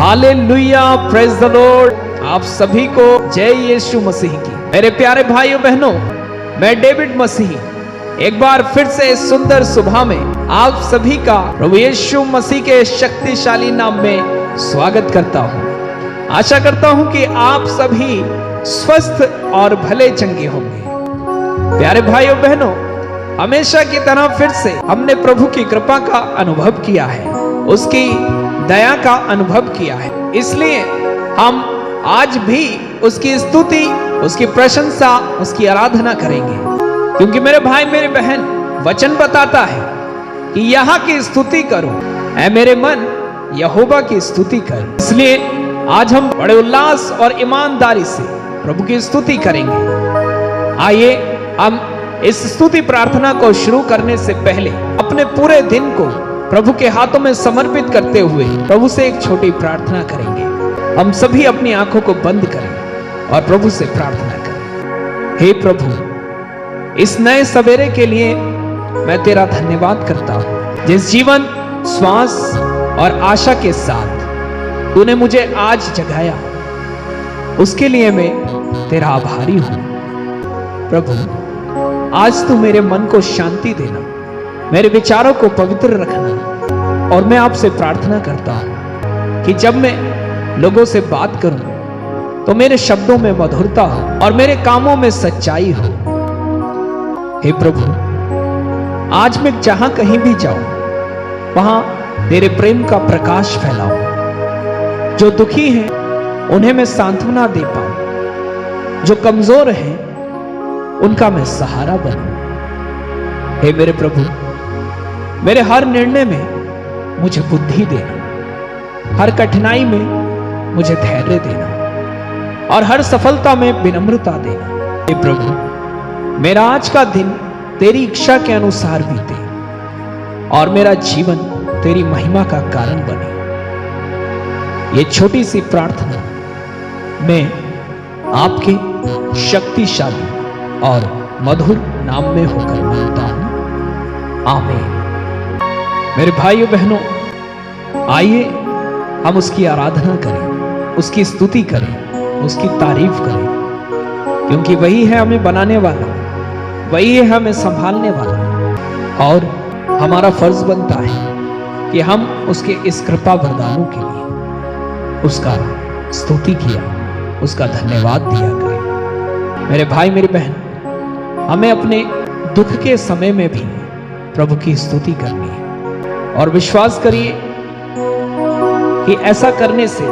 Hallelujah, praise the Lord. आप सभी को जय यीशु मसीह की। मेरे प्यारे भाइयों बहनों, मैं डेविड मसीह एक बार फिर से इस सुंदर सुबह में आप सभी का प्रभु यीशु मसीह के शक्तिशाली नाम में स्वागत करता हूं। आशा करता हूं कि आप सभी स्वस्थ और भले चंगे होंगे। प्यारे भाइयों बहनों, हमेशा की तरह फिर से हमने प्रभु की कृपा का अनुभव किया है, उसकी दया का अनुभव किया है। इसलिए हम आज भी उसकी स्तुति, उसकी प्रशंसा, उसकी आराधना करेंगे, क्योंकि मेरे भाई मेरे बहन, वचन बताता है कि यहाँ की स्तुति करो ऐ मेरे मन, यहोवा की स्तुति करो। इसलिए आज हम बड़े उल्लास और ईमानदारी से प्रभु की स्तुति करेंगे। आइए हम इस स्तुति प्रार्थना को शुरू करने से पहले अपने पूरे दिन को प्रभु के हाथों में समर्पित करते हुए प्रभु से एक छोटी प्रार्थना करेंगे। हम सभी अपनी आंखों को बंद करें और प्रभु से प्रार्थना करें। हे प्रभु, इस नए सवेरे के लिए मैं तेरा धन्यवाद करता हूं। जिस जीवन, श्वास और आशा के साथ तूने मुझे आज जगाया, उसके लिए मैं तेरा आभारी हूं। प्रभु, आज तू मेरे मन को शांति देना, मेरे विचारों को पवित्र रखना। और मैं आपसे प्रार्थना करता हूं कि जब मैं लोगों से बात करूं तो मेरे शब्दों में मधुरता हो और मेरे कामों में सच्चाई हो। हे प्रभु, आज मैं जहां कहीं भी जाऊं वहां तेरे प्रेम का प्रकाश फैलाऊं। जो दुखी हैं उन्हें मैं सांत्वना दे पाऊं, जो कमजोर हैं उनका मैं सहारा बनूं। हे मेरे प्रभु, मेरे हर निर्णय में मुझे बुद्धि देना, हर कठिनाई में मुझे धैर्य देना और हर सफलता में विनम्रता देना। हे प्रभु, मेरा आज का दिन तेरी इच्छा के अनुसार बीते और मेरा जीवन तेरी महिमा का कारण बने। ये छोटी सी प्रार्थना मैं आपके शक्तिशाली और मधुर नाम में होकर मांगता हूं, आमीन। मेरे भाइयों बहनों, आइए हम उसकी आराधना करें, उसकी स्तुति करें, उसकी तारीफ करें, क्योंकि वही है हमें बनाने वाला, वही है हमें संभालने वाला। और हमारा फर्ज बनता है कि हम उसके इस कृपा वरदानों के लिए उसका स्तुति किया, उसका धन्यवाद दिया करें। मेरे भाई मेरी बहन, हमें अपने दुख के समय में भी प्रभु की स्तुति करनी है। और विश्वास करिए कि ऐसा करने से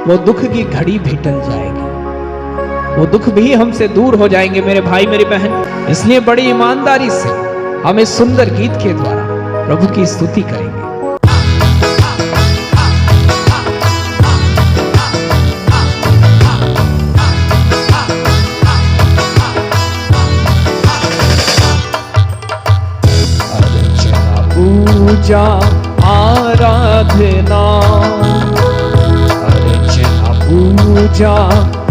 वो दुख की घड़ी भी टल जाएगी, वो दुख भी हमसे दूर हो जाएंगे मेरे भाई मेरी बहन। इसलिए बड़ी ईमानदारी से हम इस सुंदर गीत के द्वारा प्रभु की स्तुति करेंगे। पूजा आराधना, अर्चना पूजा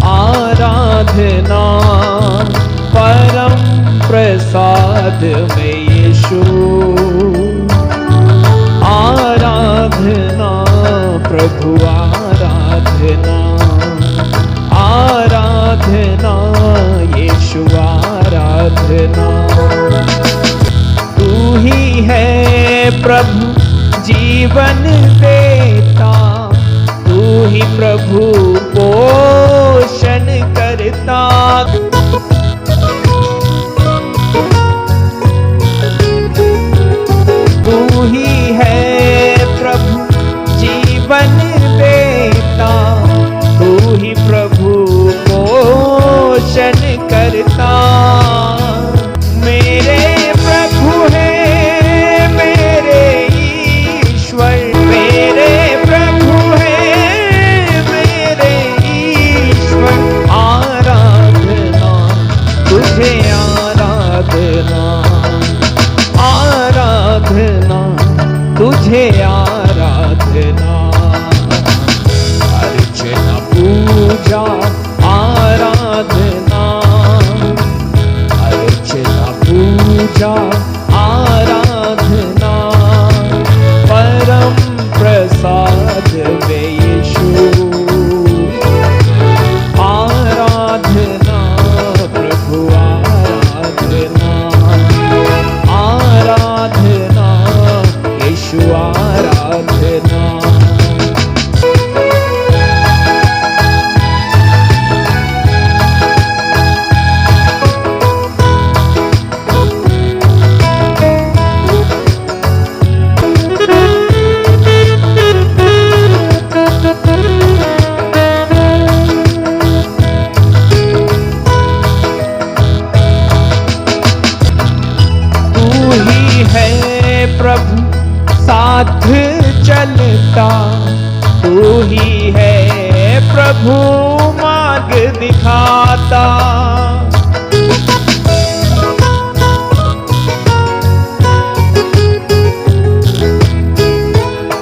आराधना, परम प्रसाद में यीशु आराधना, प्रभु आराधना, आराधना यीशु आराधना। तू ही है प्रभु जीवन देता, तू ही प्रभु पोषण करता। तू ही है प्रभु जीवन देता, तू ही प्रभु पोषण करता। मेरे प्रभु है मेरे ईश्वर, मेरे प्रभु मार्ग दिखाता।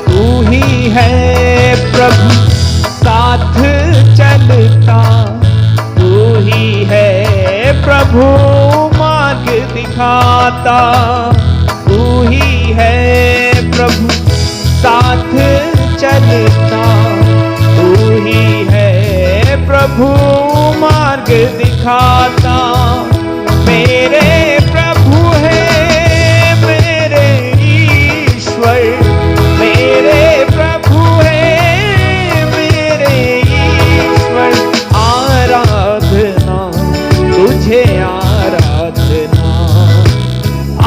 तू ही है प्रभु साथ चलता, तू ही है प्रभु मार्ग दिखाता, तू ही है प्रभु साथ चलता, तू ही है प्रभु मार्ग दिखाता। मेरे प्रभु है मेरे ईश्वर, मेरे प्रभु है मेरे ईश्वर। आराधना तुझे आराधना,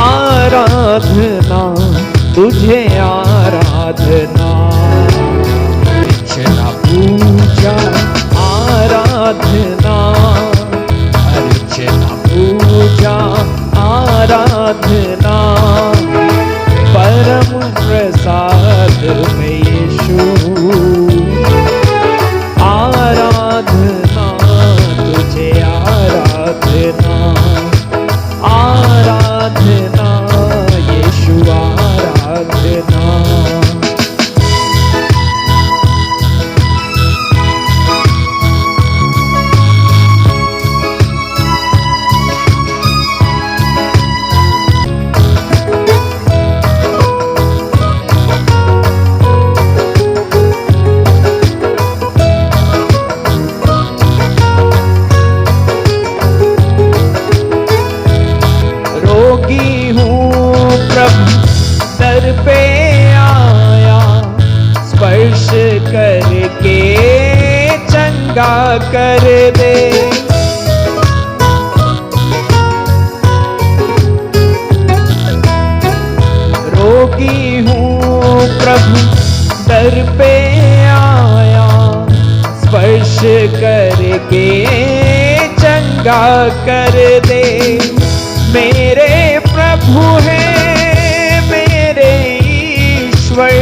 आराधना तुझे आराधना। अर्चना पूजा आराधना, अर्चना पूजा आराधना। परम प्रसाद में यीशु आराधना तुझे आराधना, आराधना यीशु आराधना। रोगी हूँ प्रभु दर पे आया, स्पर्श करके चंगा कर दे। रोगी हूँ प्रभु दर पे आया, स्पर्श करके चंगा कर दे। मेरे प्रभु है मेरे ईश्वर,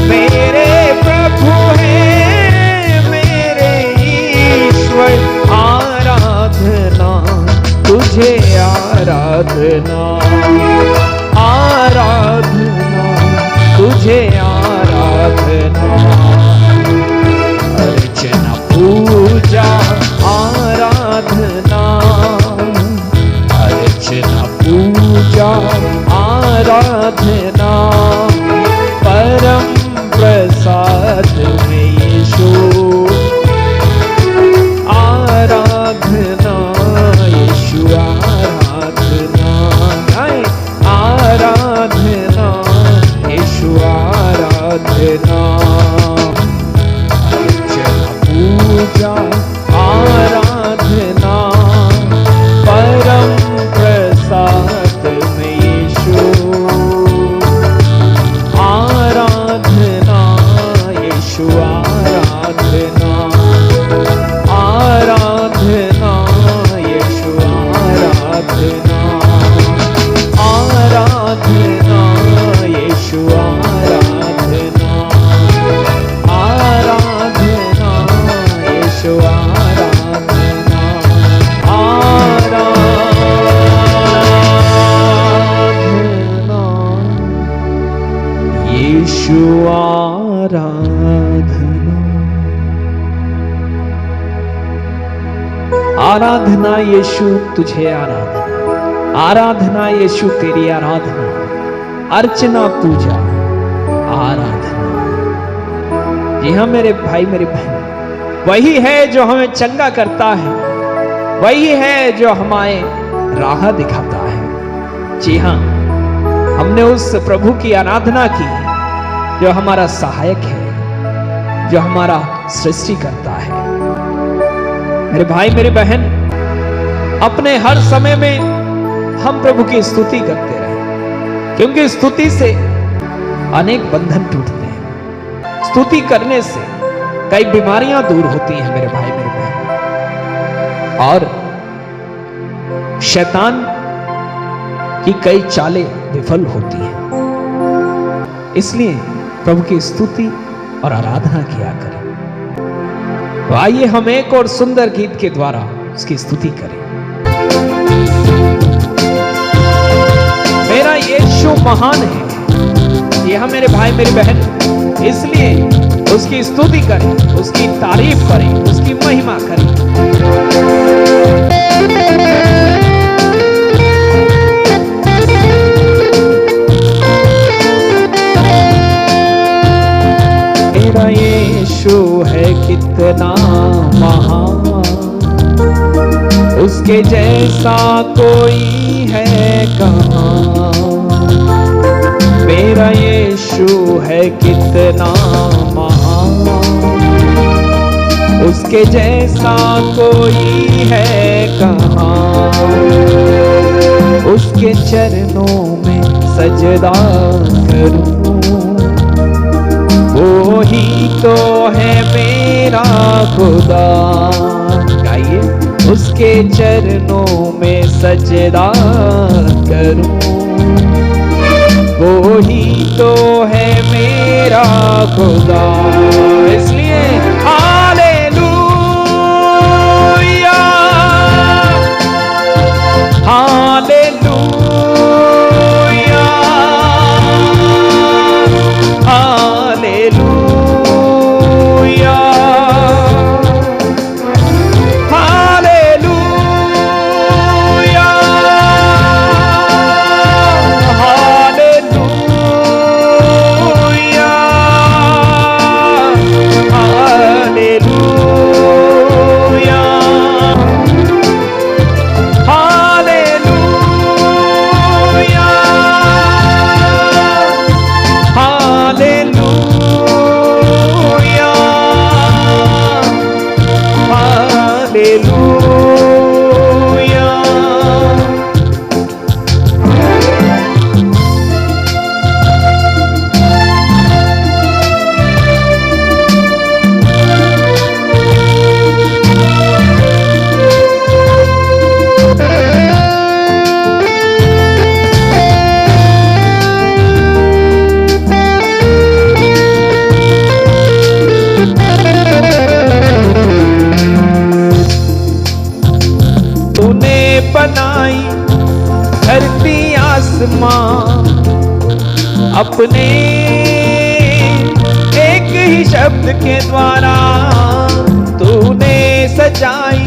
मेरे प्रभु है मेरे ईश्वर। आराधना तुझे आराधना, आराधना तुझे आराधना। अर्चना पूजा आराधना, अर्चना पूजा आराधना। परम प्रसाद में यीशु आराधना, यीशु आराधना, आराधना यीशु आराधना। अर्चना पूजा आराधना, परम प्रसाद में यीशु आराधना, यीशु आराधना, आराधना यीशु आराधना, आराधना यीशु आराधना, आराधना यीशु आराधना, आराधना यीशु आराधना। आराधना यीशु तुझे आराधना, आराधना यीशु तेरी आराधना। अर्चना पूजा आराधना। जी हाँ मेरे भाई मेरी बहन, वही है जो हमें चंगा करता है, वही है जो हमारे राह दिखाता है। जी हाँ, हमने उस प्रभु की आराधना की जो हमारा सहायक है, जो हमारा सृष्टि करता है। मेरे भाई मेरी बहन, अपने हर समय में हम प्रभु की स्तुति करते रहे, क्योंकि स्तुति से अनेक बंधन टूटते हैं। स्तुति करने से कई बीमारियां दूर होती हैं मेरे भाई मेरे बहन, और शैतान की कई चालें विफल होती हैं। इसलिए प्रभु की स्तुति और आराधना किया करें। तो आइए हम एक और सुंदर गीत के द्वारा उसकी स्तुति करें। मेरा यीशु महान है, यह मेरे भाई मेरी बहन, इसलिए उसकी स्तुति करें, उसकी तारीफ करें, उसकी महिमा करें। मेरा यीशु है कितना महान, उसके जैसा कोई है कहाँ। मेरा यीशु है कितना महान, उसके जैसा कोई है कहाँ। उसके चरणों में सजदा करूं, वो ही तो है मेरा खुदा। गाइए, उसके चरणों में सजदा करूं, वो ही तो है मेरा खुदा। इसलिए हालेलुया, हालेलुया, हालेलुया, धरती आसमां अपने एक ही शब्द के द्वारा तूने सजाई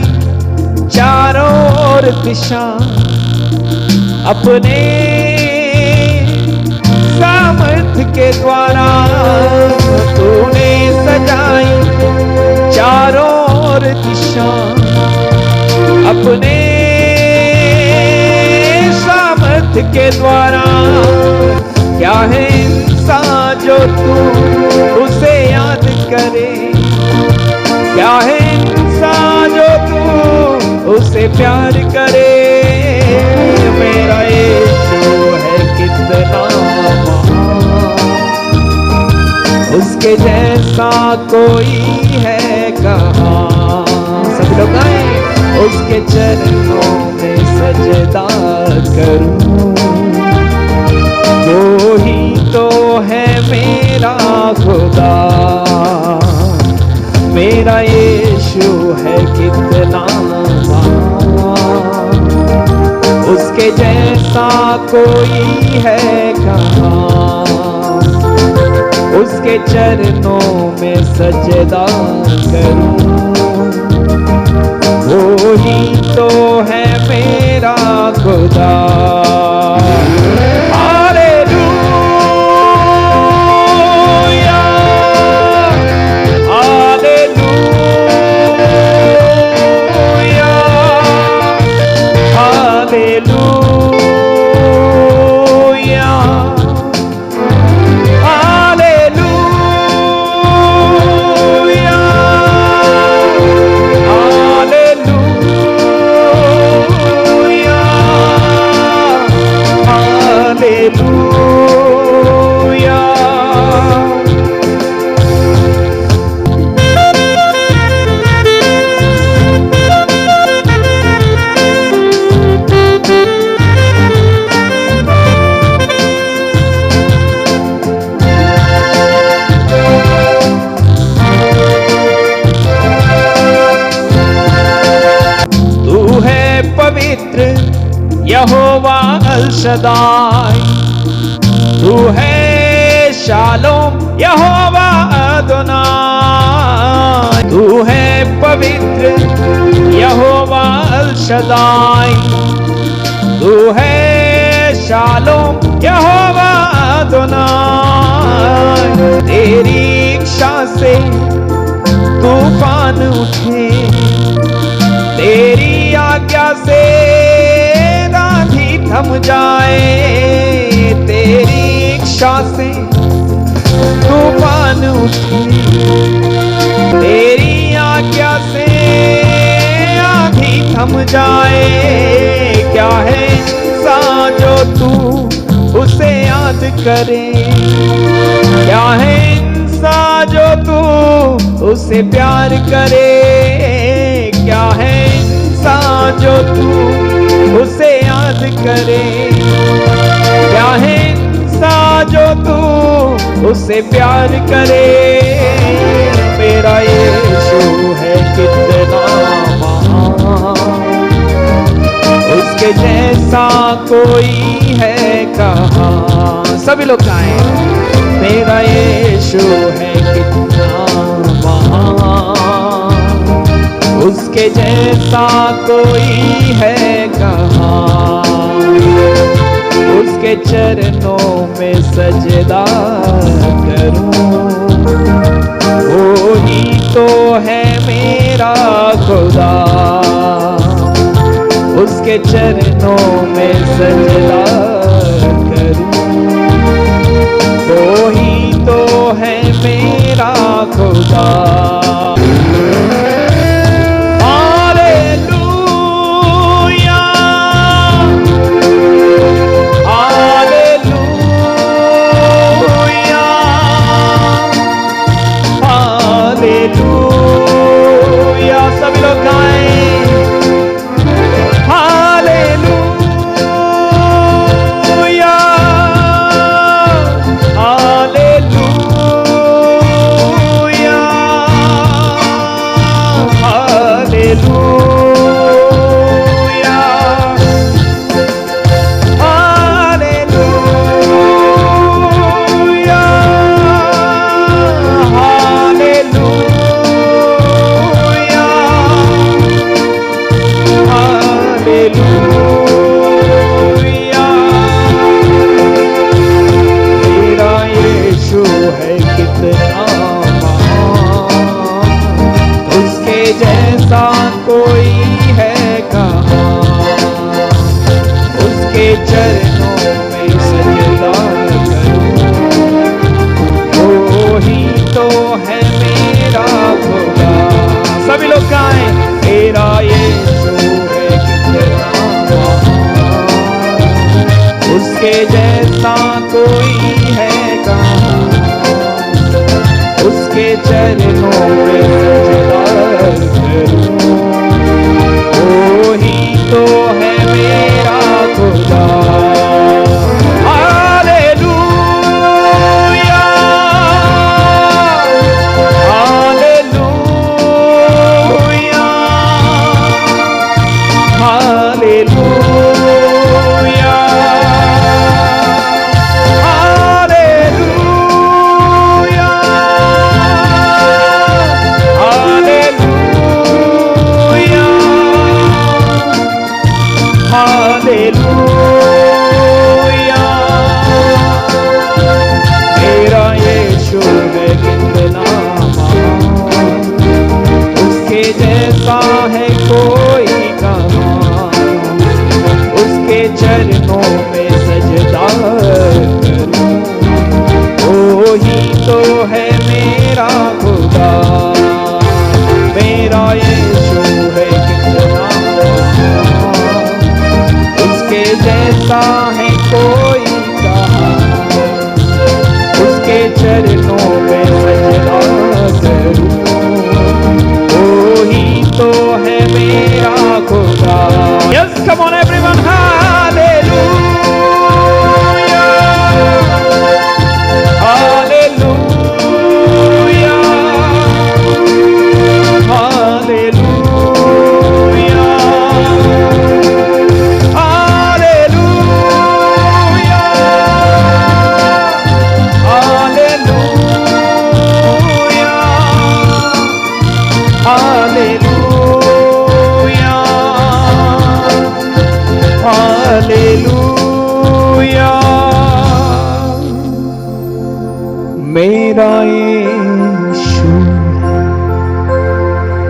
चारों ओर दिशा। अपने सामर्थ के द्वारा तूने सजाई चारों ओर दिशा। अपने के द्वारा क्या है इंसान जो तू उसे याद करे, क्या है इंसान जो तू उसे प्यार करे। मेरा यीशु है कितना महान, उसके जैसा कोई है कहाँ। सब लोग गाएं, उसके चरणों में सजदा करूं, वो ही तो है मेरा खुदा। मेरा यीशु है कितना महान, उसके जैसा कोई है कहाँ। उसके चरणों में सजदा करूं, वो ही तो है मेरा खुदा। शदाई, तू है शालोम यहोवा अदोनाई, तू है पवित्र यहोवा अल शदाई, तू है शालोम यहोवा अदोनाई। तेरी इच्छा से तूफान उठे, तेरी आज्ञा से आंधी थम जाए, तेरी इच्छा से तूफान उठे, तेरी आज्ञा से आंधी थम जाए। क्या है इंसान जो तू उसे याद करे, क्या है इंसान जो तू उसे प्यार करे, क्या है इंसान जो तू उसे याद करे, क्या है इंसान जो तू उसे प्यार करे। मेरा यीशु है कितना महान, उसके जैसा कोई है कहाँ। सभी लोग गाएं, मेरा यीशु है कितना महान, उसके जैसा कोई है कहाँ। उसके चरणों में सजदा करूं, वो ही तो है मेरा खुदा। उसके चरणों में सजदा करूं, वो ही तो है मेरा खुदा। सभी लोग गाएं, hallelujah, hallelujah, hallelujah, hallelujah, hallelujah. मेरा यीशु है कितना महान, उसके जैसा कोई है कहाँ। उसके चरणों में सजदा करूं, वो ही तो है मेरा खुदा। सभी लोग गाएं, मेरा यीशु है कितना महान, उसके जैसा कोई है कहाँ। उसके चरणों में सजदा करूं, वो ही तो है मेरा खुदा। हालेलुया, हालेलुया, हालेलुया, हालेलुया,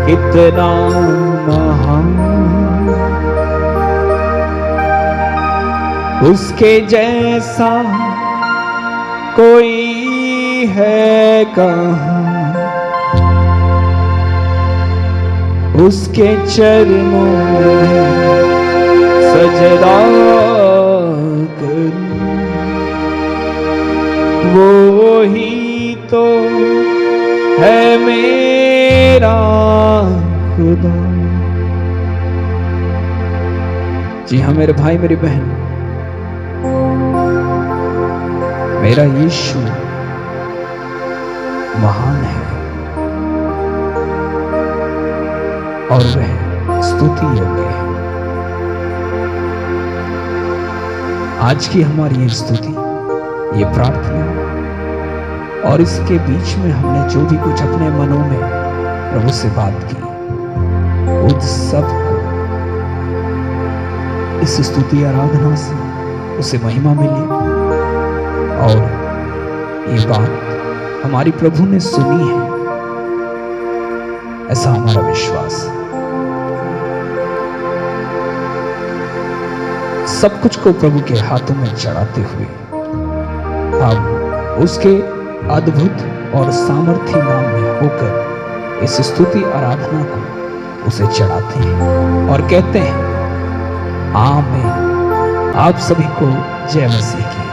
कितना महान, उसके जैसा कोई है कहाँ, उसके चरणों में सजदा करूं, वो ही तो है मेरा खुदा। जी हाँ मेरे भाई मेरी बहन, मेरा यीशु महान है और वह स्तुति योग्य है। आज की हमारी ये स्तुति, ये प्रार्थना और इसके बीच में हमने जो भी कुछ अपने मनों में प्रभु से बात की, उन सब को इस स्तुति आराधना से उसे महिमा मिली और ये बात हमारी प्रभु ने सुनी है, ऐसा हमारा विश्वास है। सब कुछ को प्रभु के हाथों में चढ़ाते हुए हम उसके अद्भुत और सामर्थी नाम में होकर इस स्तुति आराधना को उसे चढ़ाते हैं और कहते हैं आमीन। आप सभी को जय मसीह की।